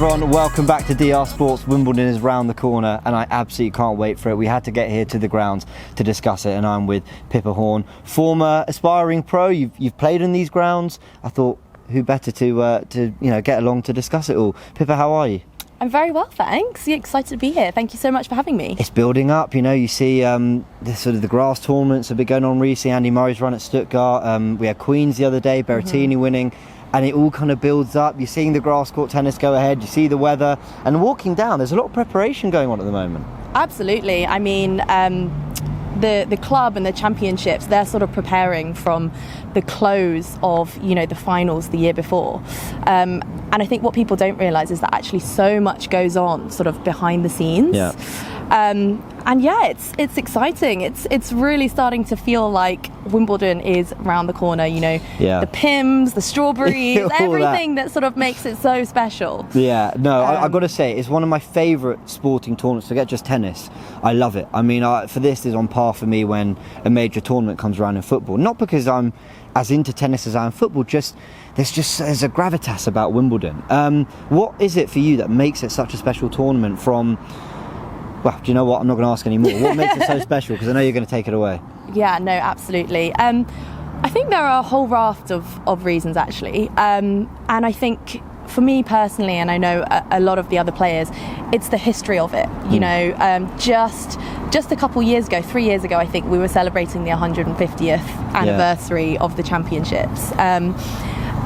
everyone, welcome back to DR Sports. Wimbledon is round the corner and I absolutely can't wait for it. We had to get here to the grounds to discuss it, and I'm with Pippa Horn, former aspiring pro. You've played in these grounds. I thought, who better to get along to discuss it all. Pippa, how are you? I'm very well, thanks. Yeah, excited to be here. Thank you so much for having me. It's building up, you see the grass tournaments have been going on recently. Andy Murray's run at Stuttgart. We had Queens the other day, Berrettini winning. And it all kind of builds up. You're seeing the grass court tennis go ahead, you see the weather, and walking down, there's a lot of preparation going on at the moment. Absolutely. I mean, the club and the championships, they're sort of preparing from the close of, the finals the year before. And I think what people don't realise is that actually so much goes on sort of behind the scenes. Yeah. And yeah, it's exciting. It's really starting to feel like Wimbledon is around the corner, the Pims, the strawberries, everything that sort of makes it so special. Yeah, no, I've got to say, it's one of my favourite sporting tournaments. Forget just tennis. I love it. I mean, for this is on par for me when a major tournament comes around in football. Not because I'm as into tennis as I am football, there's a gravitas about Wimbledon. What is it for you that makes it such a special tournament from... Well, do you know what? I'm not going to ask any more. What makes it so special? Because I know you're going to take it away. Yeah, no, absolutely. I think there are a whole raft of reasons, actually. And I think for me personally, and I know a lot of the other players, it's the history of it. Just a couple years ago, 3 years ago, I think, we were celebrating the 150th anniversary of the championships.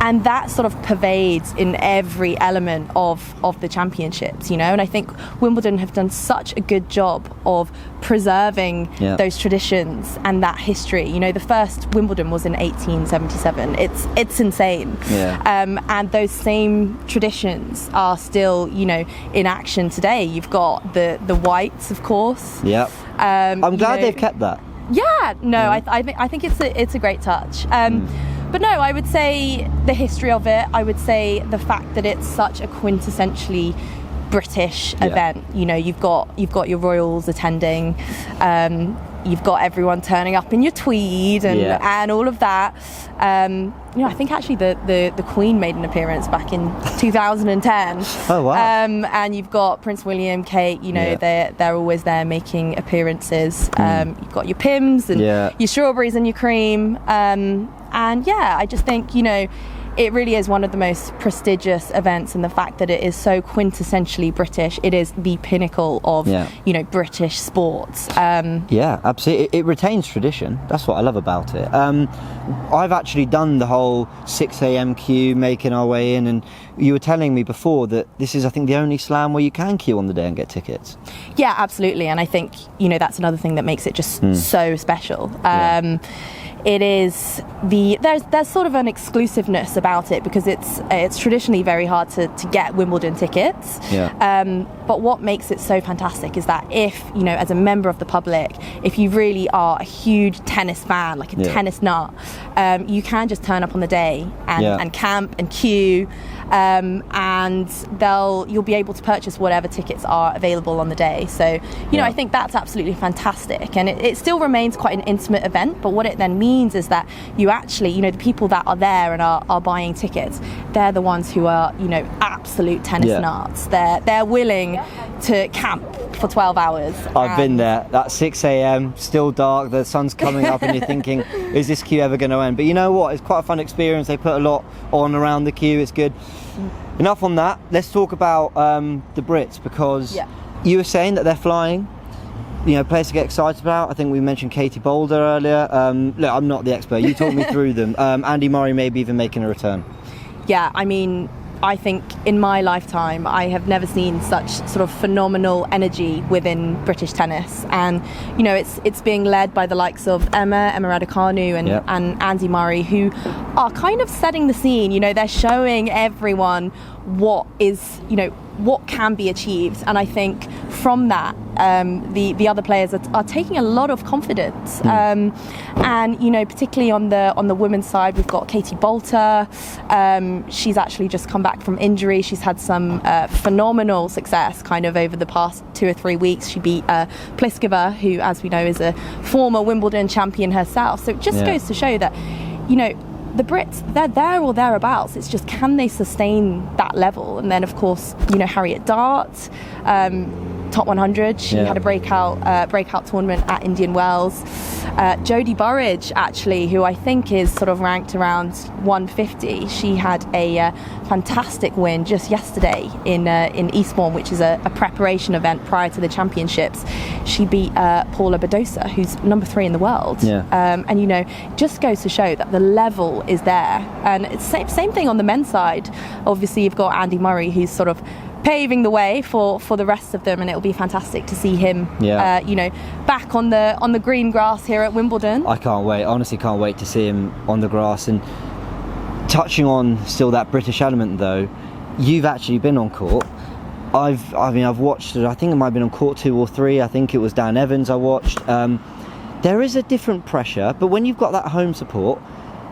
And that sort of pervades in every element of the championships, and I think Wimbledon have done such a good job of preserving those traditions and that history. The first Wimbledon was in 1877. It's insane. And those same traditions are still, in action today. You've got the whites, of course. Yeah. I'm glad they've kept that. Yeah, no, I think it's a great touch. But no, I would say the history of it. I would say the fact that it's such a quintessentially British event. You've got your royals attending. You've got everyone turning up in your tweed and all of that. I think actually the Queen made an appearance back in 2010. Oh wow! And you've got Prince William, Kate. They're always there making appearances. You've got your Pims and your strawberries and your cream. And yeah, I just think it really is one of the most prestigious events, and the fact that it is so quintessentially British, it is the pinnacle of British sports. Yeah, absolutely. It retains tradition. That's what I love about it. I've actually done the whole 6 a.m. queue, making our way in, and you were telling me before that this is, I think, the only slam where you can queue on the day and get tickets. Yeah, absolutely. And I think that's another thing that makes it just so special. It is there's sort of an exclusiveness about it, because it's traditionally very hard to get Wimbledon tickets. But what makes it so fantastic is that if as a member of the public, if you really are a huge tennis fan, like a tennis nut, you can just turn up on the day and camp and queue, and you'll be able to purchase whatever tickets are available on the day. So I think that's absolutely fantastic, and it still remains quite an intimate event. But what it then means is that you actually, the people that are there and are buying tickets, they're the ones who are absolute tennis nuts. They're willing to camp for 12 hours. I've been there. That 6 a.m, still dark, the sun's coming up, and you're thinking, is this queue ever going to end? But you know what? It's quite a fun experience. They put a lot on around the queue. It's good. Enough on that. Let's talk about the Brits, because you were saying that they're flying. Players to get excited about. I think we mentioned Katie Boulder earlier. Look, I'm not the expert. You talk me through them. Andy Murray maybe even making a return. Yeah, I mean, I think in my lifetime I have never seen such sort of phenomenal energy within British tennis, and it's being led by the likes of Emma Raducanu and Andy Murray, who are kind of setting the scene. They're showing everyone what can be achieved, and I think from that the other players are taking a lot of confidence, and particularly on the women's side, we've got Katie Boulder. She's actually just come back from injury. She's had some phenomenal success kind of over the past 2 or 3 weeks. She beat Pliskova, who, as we know, is a former Wimbledon champion herself. So it just goes to show that the Brits, they're there or thereabouts. It's just, can they sustain that level? And then, of course, Harriet Dart, top 100. She had a breakout tournament at Indian Wells. Jodie Burridge, actually, who I think is sort of ranked around 150. She had a fantastic win just yesterday in Eastbourne, which is a preparation event prior to the championships. She beat Paula Badosa, who's number 3 in the world. And just goes to show that the level is there. And it's same thing on the men's side. Obviously, you've got Andy Murray, who's sort of paving the way for the rest of them, and it'll be fantastic to see him back on the green grass here at Wimbledon. I can't wait, honestly can't wait to see him on the grass. And touching on still that British element though, you've actually been on court. I've watched it. I think it might have been on court 2 or 3. I think it was Dan Evans I watched. There is a different pressure, but when you've got that home support,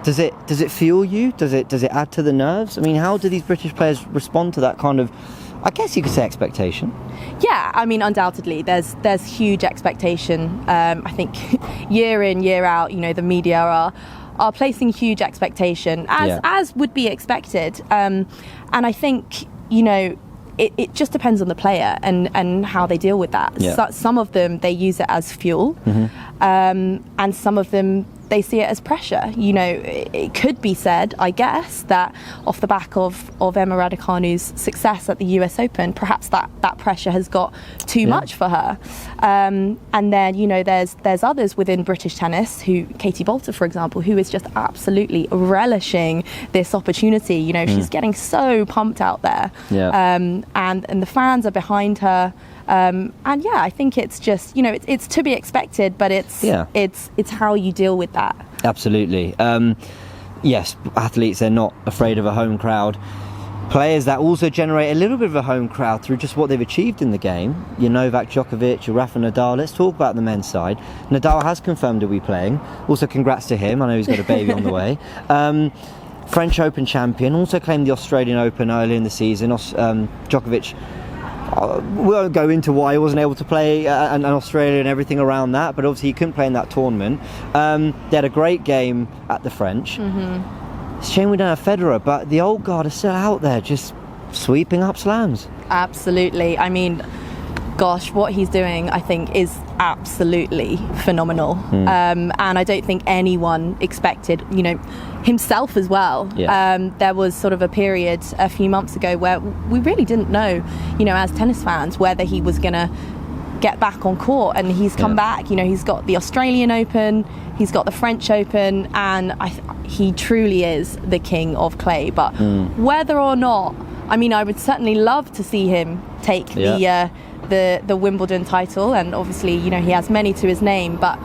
does it fuel you? Does it add to the nerves? I mean, how do these British players respond to that kind of, I guess you could say, expectation? Yeah, I mean, undoubtedly, there's huge expectation. I think year in, year out, the media are placing huge expectation, as would be expected. And I think, it just depends on the player and how they deal with that. So, some of them, they use it as fuel, and some of them, they see it as pressure. It could be said, I guess, that off the back of Emma Raducanu's success at the US Open, perhaps that pressure has got too much for her. And then, there's others within British tennis, Katie Boulter, for example, who is just absolutely relishing this opportunity. She's getting so pumped out there. And the fans are behind her. I think it's just, it's to be expected, but it's how you deal with that. Absolutely. Yes, athletes, they're not afraid of a home crowd. Players that also generate a little bit of a home crowd through just what they've achieved in the game. Your Novak Djokovic, your Rafa Nadal. Let's talk about the men's side. Nadal has confirmed he'll be playing. Also, congrats to him. I know he's got a baby on the way. French Open champion, also claimed the Australian Open early in the season. Djokovic, we won't go into why he wasn't able to play in Australia and everything around that, but obviously he couldn't play in that tournament. They had a great game at the French. It's a shame we don't have Federer, but the old guard is still out there just sweeping up slams. Absolutely. I mean, gosh, what he's doing, I think, is absolutely phenomenal. And I don't think anyone expected, himself as well. There was sort of a period a few months ago where we really didn't know, as tennis fans, whether he was going to get back on court, and he's come back. He's got the Australian Open, he's got the French Open, and he truly is the king of clay. But whether or not, I mean, I would certainly love to see him take the Wimbledon title, and obviously, he has many to his name, but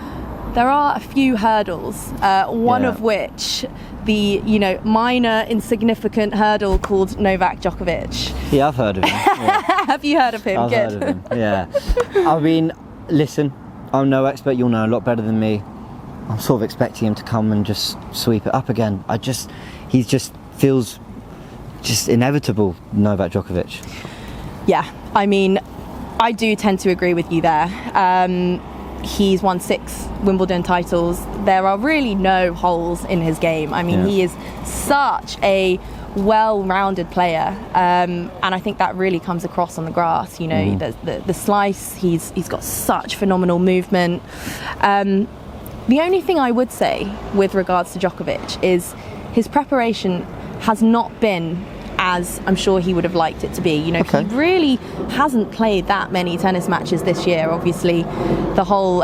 there are a few hurdles, one of which, the minor insignificant hurdle called Novak Djokovic. Yeah, I've heard of him. Have you heard of him? I've heard of him. Yeah. I mean, listen, I'm no expert, you'll know a lot better than me. I'm sort of expecting him to come and just sweep it up again. He just feels just inevitable, Novak Djokovic. Yeah, I mean, I do tend to agree with you there. He's won 6 Wimbledon titles. There are really no holes in his game. I mean, he is such a well-rounded player, and I think that really comes across on the grass. The slice, he's got such phenomenal movement. The only thing I would say with regards to Djokovic is his preparation has not been as I'm sure he would have liked it to be. He really hasn't played that many tennis matches this year. Obviously, the whole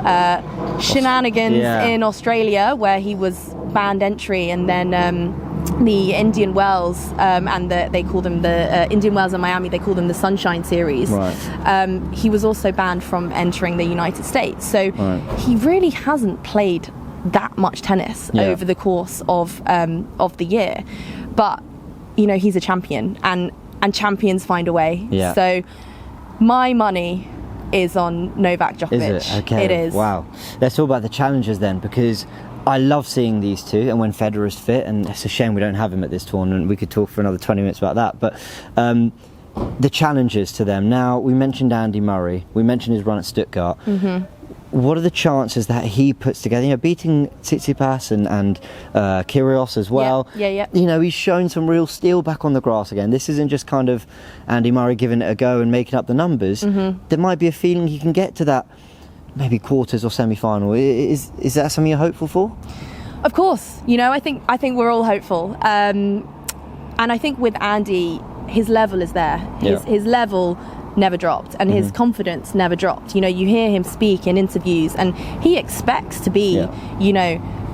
shenanigans in Australia where he was banned entry, and then the Indian Wells, and they call them the Indian Wells and Miami, they call them the Sunshine Series. He was also banned from entering the United States. So he really hasn't played that much tennis over the course of the year. But he's a champion, and champions find a way. So my money is on Novak Djokovic. Is it? Okay. It is. Wow. Let's talk about the challengers then, because I love seeing these two, and when Federer's fit, and it's a shame we don't have him at this tournament. We could talk for another 20 minutes about that. But the challenges to them. Now, we mentioned Andy Murray. We mentioned his run at Stuttgart. what are the chances that he puts together? Beating Tsitsipas and Kyrgios as well. Yeah. He's shown some real steel back on the grass again. This isn't just kind of Andy Murray giving it a go and making up the numbers. There might be a feeling he can get to that maybe quarters or semi-final. Is that something you're hopeful for? Of course. I think we're all hopeful. And I think with Andy, his level is there. His level never dropped, and his confidence never dropped. You hear him speak in interviews, and he expects to be,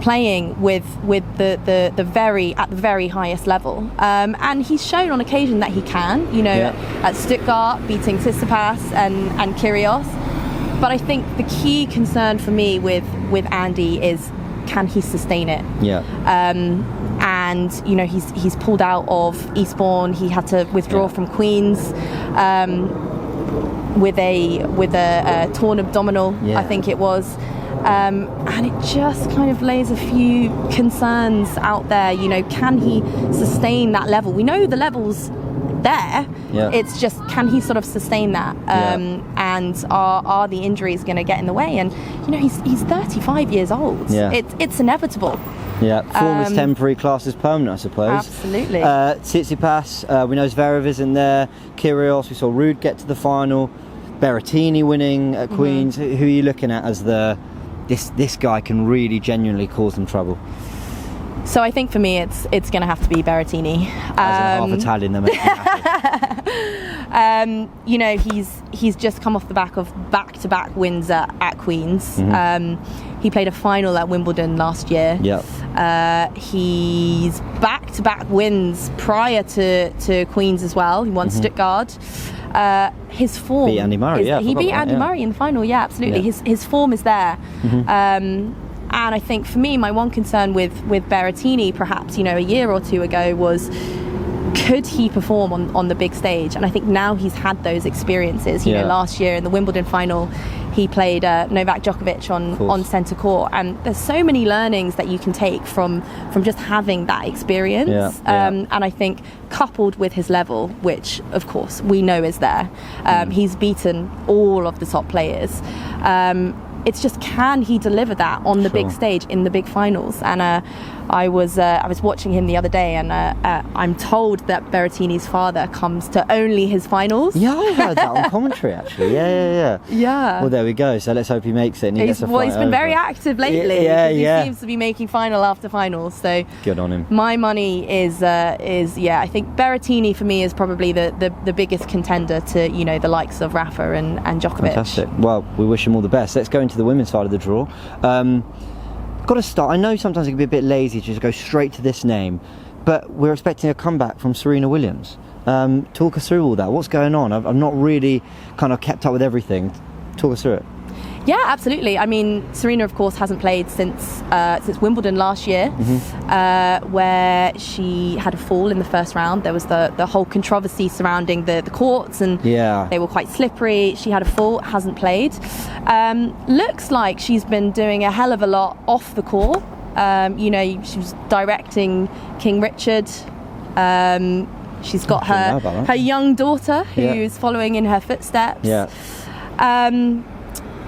playing with the very highest level. And he's shown on occasion that he can. At Stuttgart, beating Tsitsipas and Kyrgios. But I think the key concern for me with Andy is, can he sustain it? And he's pulled out of Eastbourne. He had to withdraw from Queen's with a torn abdominal, I think it was. And it just kind of lays a few concerns out there. Can he sustain that level? We know the level's there. It's just, can he sort of sustain that? And are the injuries going to get in the way? And he's 35 years old. It's inevitable. Form is temporary, class is permanent, I suppose. Absolutely. Tsitsipas, we know Zverev isn't there. Kyrgios, we saw Ruud get to the final. Berrettini winning at Queen's. Who are you looking at as this guy can really genuinely cause them trouble? So I think for me, it's going to have to be Berrettini. As a half Italian, that makes me happy. He's just come off the back of back-to-back wins at Queen's. He played a final at Wimbledon last year. He's back-to-back wins prior to Queen's as well. He won Stuttgart. His form. Beat Andy Murray. He beat Andy Murray in the final. Yeah, absolutely. His form is there. And I think for me, my one concern with Berrettini, perhaps, a year or two ago, was, could he perform on the big stage? And I think now he's had those experiences. Last year in the Wimbledon final, he played Novak Djokovic on centre court, and there's so many learnings that you can take from just having that experience. And I think coupled with his level, which of course we know is there, he's beaten all of the top players. It's just, can he deliver that on the big stage in the big finals? And I was watching him the other day, and I'm told that Berrettini's father comes to only his finals. Yeah, I heard that on commentary actually. Yeah. Well, there we go. So let's hope he makes it. And he's been very active lately. He seems to be making final after final. So good on him. My money is I think Berrettini for me is probably the biggest contender to the likes of Rafa and Djokovic. Fantastic. Well, we wish him all the best. Let's go into the women's side of the draw. Got to start. I know sometimes it can be a bit lazy to just go straight to this name, but we're expecting a comeback from Serena Williams. Talk us through all that. What's going on? I've not really kind of kept up with everything. Talk us through it. Yeah, absolutely. I mean, Serena, of course, hasn't played since Wimbledon last year, where she had a fall in the first round. There was the whole controversy surrounding the courts, and they were quite slippery. She had a fall, hasn't played. Looks like she's been doing a hell of a lot off the court. She was directing King Richard. She's got her young daughter who's following in her footsteps.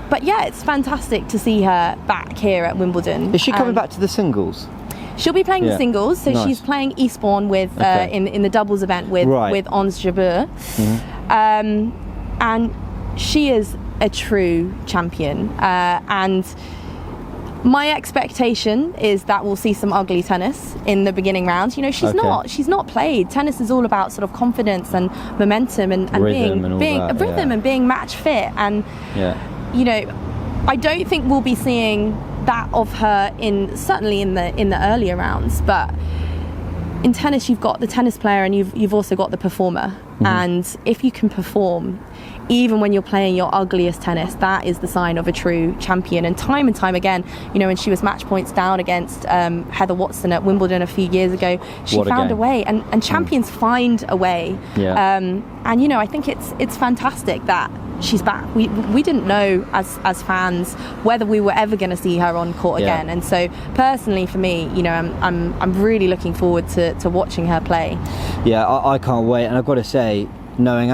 But yeah, it's fantastic to see her back here at Wimbledon. Is she coming back to the singles? She'll be playing the singles, so she's playing Eastbourne with in the doubles event with Ons Jabeur. And she is a true champion. And my expectation is that we'll see some ugly tennis in the beginning rounds. She's not played. Tennis is all about sort of confidence and momentum and being match fit. And I don't think we'll be seeing that of her certainly in the earlier rounds, but in tennis you've got the tennis player and you've also got the performer. And if you can perform even when you're playing your ugliest tennis, that is the sign of a true champion. And time again, when she was match points down against Heather Watson at Wimbledon a few years ago, she found a way, and champions find a way. And I think it's fantastic that she's back. We didn't know as fans whether we were ever going to see her on court again, and so personally for me, I'm really looking forward to watching her play. I can't wait, and I've got to say, knowing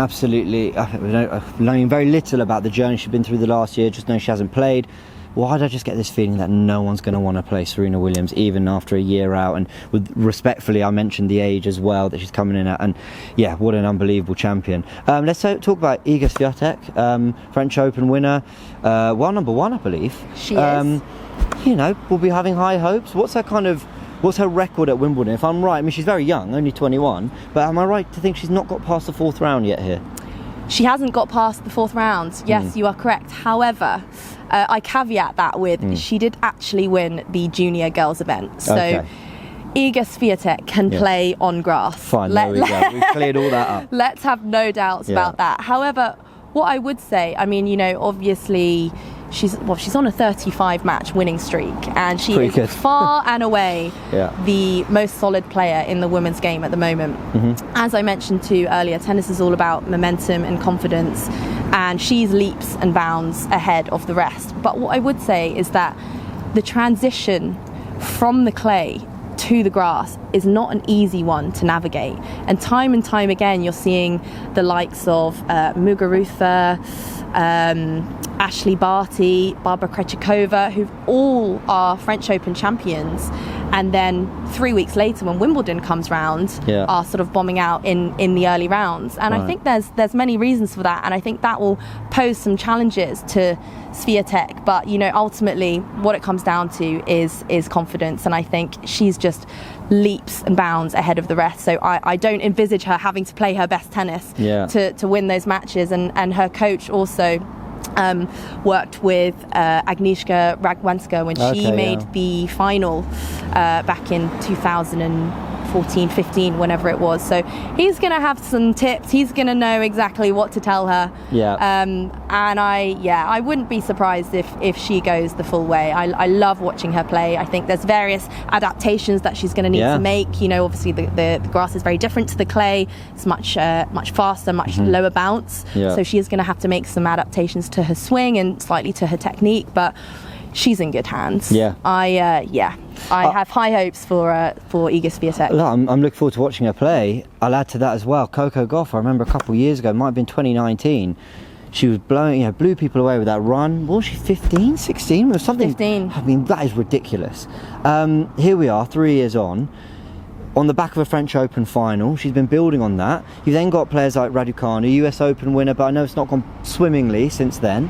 knowing very little about the journey she's been through the last year, just knowing she hasn't played, why did I just get this feeling that no one's going to want to play Serena Williams even after a year out? And respectfully, I mentioned the age as well that she's coming in at, and yeah, what an unbelievable champion. Let's talk about Iga Swiatek, French Open winner, number one, I believe. She is. You know, we'll be having high hopes. What's her record at Wimbledon? If I'm right, I mean, she's very young, only 21, but am I right to think she's not got past the fourth round yet here? She hasn't got past the fourth round. Yes, you are correct. However, I caveat that with she did actually win the junior girls event. So Iga Swiatek can play on grass. Fine, there we go. We've cleared all that up. Let's have no doubts about that. However, what I would say, I mean, you know, obviously she's on a 35 match winning streak, and she is good. Far and away the most solid player in the women's game at the moment. As I mentioned to you earlier, tennis is all about momentum and confidence, and she's leaps and bounds ahead of the rest. But what I would say is that the transition from the clay to the grass is not an easy one to navigate, and time again you're seeing the likes of Muguruza, Ashley Barty, Barbara Krejcikova, who all are French Open champions, and then 3 weeks later when Wimbledon comes round are sort of bombing out in the early rounds. And I think there's many reasons for that, and I think that will pose some challenges to Swiatek. But you know, ultimately what it comes down to is confidence, and I think she's just leaps and bounds ahead of the rest. So I don't envisage her having to play her best tennis to win those matches. And her coach also worked with Agnieszka Radwanska when she made the final back in 2014-15, whenever it was. So he's going to have some tips. He's going to know exactly what to tell her. And I wouldn't be surprised if she goes the full way. I love watching her play. I think there's various adaptations that she's going to need to make. You know, obviously the grass is very different to the clay. It's much faster, much lower bounce. So she is going to have to make some adaptations to her swing and slightly to her technique. But she's in good hands. I have high hopes for Iga Swiatek. I'm looking forward to watching her play. I'll add to that as well, Coco Gauff. I remember a couple of years ago, it might have been 2019, she was blew people away with that run. What was she, 15, 16? Or something? 15. I mean, that is ridiculous. Here we are, 3 years on the back of a French Open final. She's been building on that. You've then got players like Raducanu, US Open winner, but I know it's not gone swimmingly since then.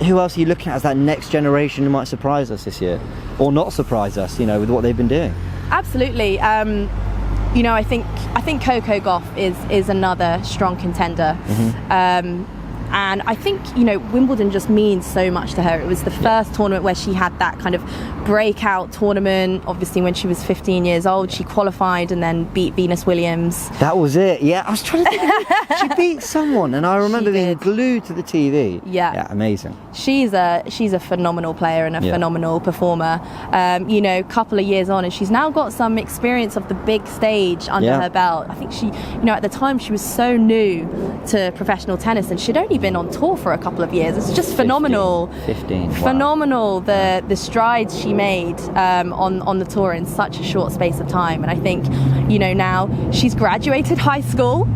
Who else are you looking at as that next generation who might surprise us this year? Or not surprise us, you know, with what they've been doing? Absolutely. You know, I think Coco Gauff is another strong contender. And I think, you know, Wimbledon just means so much to her. It was the first tournament where she had that kind of breakout tournament. Obviously, when she was 15 years old, she qualified and then beat Venus Williams. That was it. Yeah, I was trying to think. She beat someone, and I remember being glued to the TV. Yeah, amazing. She's a phenomenal player and a phenomenal performer. You know, a couple of years on, and she's now got some experience of the big stage under her belt. I think she, you know, at the time she was so new to professional tennis, and she'd only been on tour for a couple of years. It's just phenomenal. 15. Phenomenal the strides she made on the tour in such a short space of time. And I think, you know, now she's graduated high school.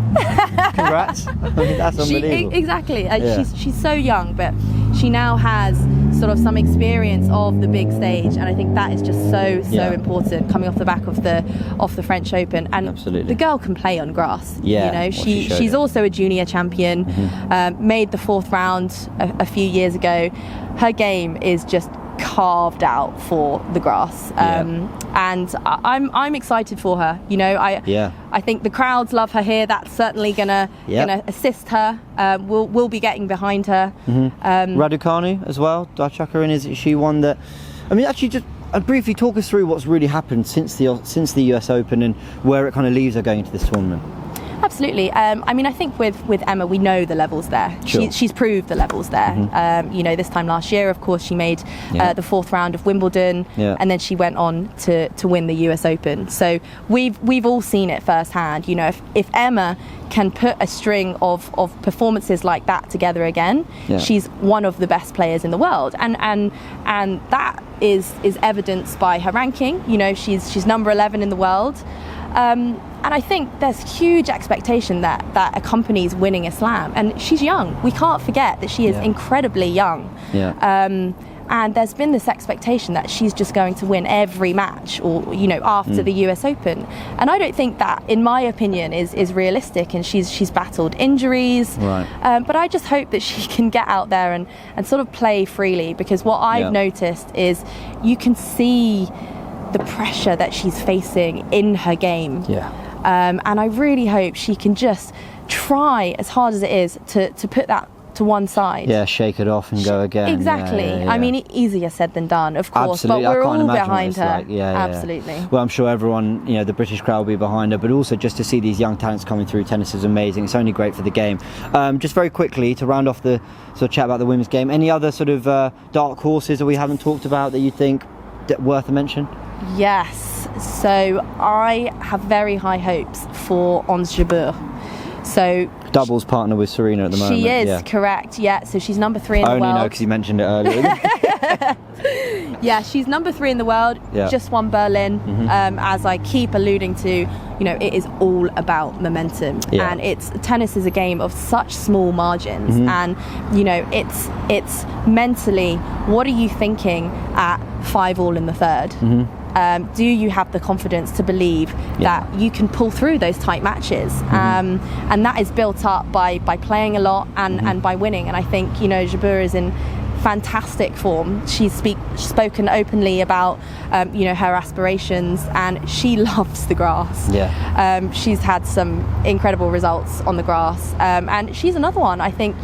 Congrats. I mean, that's unbelievable. Exactly. She's so young, but she now has sort of some experience of the big stage, and I think that is just so important coming off the back of the French Open. And the girl can play on grass. You know, she's also a junior champion. Made the fourth round a few years ago. Her game is just carved out for the grass, and I'm excited for her. You know, I think the crowds love her here. That's certainly gonna assist her. We'll be getting behind her. Raducanu as well. Do I chuck her in? Is she one that? I mean, actually, just briefly talk us through what's really happened since the US Open and where it kind of leaves her going into this tournament. Absolutely. I mean, I think with Emma, we know the levels there. Sure. She's proved the levels there. You know, this time last year, of course, she made the fourth round of Wimbledon, and then she went on to win the US Open. So we've all seen it firsthand. You know, if Emma can put a string of performances like that together again, she's one of the best players in the world, and that is evidenced by her ranking. You know, she's number 11 in the world. And I think there's huge expectation that accompanies winning a slam. And she's young. We can't forget that she is incredibly young. And there's been this expectation that she's just going to win every match, or after the US Open. And I don't think that, in my opinion, is realistic. And she's battled injuries. Right. But I just hope that she can get out there and sort of play freely, because what I've noticed is you can see the pressure that she's facing in her game. And I really hope she can just try as hard as it is to put that to one side. Shake it off and go again. Exactly. I mean, easier said than done, of course. Absolutely. But we're I can't all imagine behind her. like. Absolutely. Well, I'm sure everyone, the British crowd will be behind her, but also just to see these young talents coming through tennis is amazing. It's only great for the game. Just very quickly, to round off the sort of chat about the women's game, any other sort of dark horses that we haven't talked about that you think worth a mention? Yes. So I have very high hopes for Ons Jabeur. So doubles partner with Serena at the moment. She is, correct. So she's number 3 in the world. I only know because you mentioned it earlier. She's number 3 in the world. Just won Berlin. As I keep alluding to, it is all about momentum. And tennis is a game of such small margins. And it's mentally, what are you thinking at 5-all in the third? Do you have the confidence to believe that you can pull through those tight matches? And that is built up by playing a lot and by winning. And I think, Jabeur is in fantastic form. She's spoken openly about her aspirations, and she loves the grass. She's had some incredible results on the grass, and she's another one. I think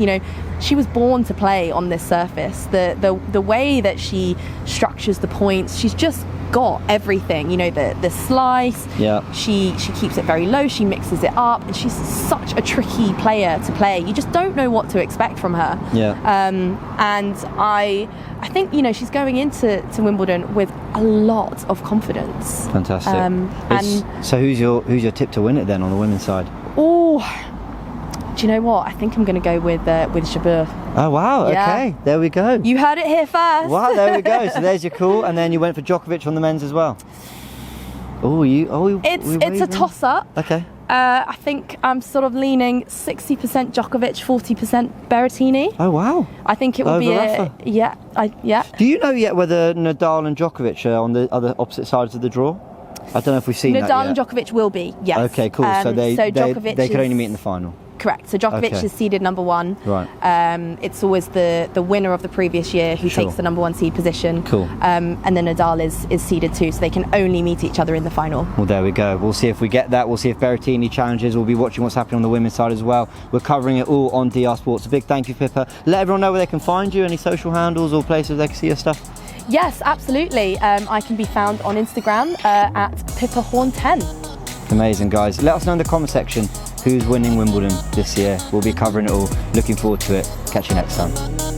she was born to play on this surface. The way that she structures the points, she's just got everything, the slice. She keeps it very low, she mixes it up, and she's such a tricky player to play. You just don't know what to expect from her. And I think she's going into Wimbledon with a lot of confidence. Fantastic. So who's your tip to win it then on the women's side? Do you know what? I think I'm going to go with Jabeur. Oh wow! Okay, there we go. You heard it here first. Wow, there we go. So there's your call, and then you went for Djokovic on the men's as well. It's a toss-up. Okay. I think I'm sort of leaning 60% Djokovic, 40% Berrettini. Oh wow! I think it will be Do you know yet whether Nadal and Djokovic are on the opposite sides of the draw? I don't know if we've seen that yet. Nadal and Djokovic will be, yes. Okay, cool. So they could only meet in the final. Correct. So Djokovic is seeded number 1. Right. It's always the winner of the previous year who takes the number 1 seed position. Cool. And then Nadal is seeded 2, so they can only meet each other in the final. Well, there we go. We'll see if we get that. We'll see if Berrettini challenges. We'll be watching what's happening on the women's side as well. We're covering it all on DR Sports. A big thank you, Pippa. Let everyone know where they can find you, any social handles or places they can see your stuff. Yes, absolutely. I can be found on Instagram at Pippa Horn 10. Amazing, guys. Let us know in the comment section who's winning Wimbledon this year. We'll be covering it all. Looking forward to it. Catch you next time.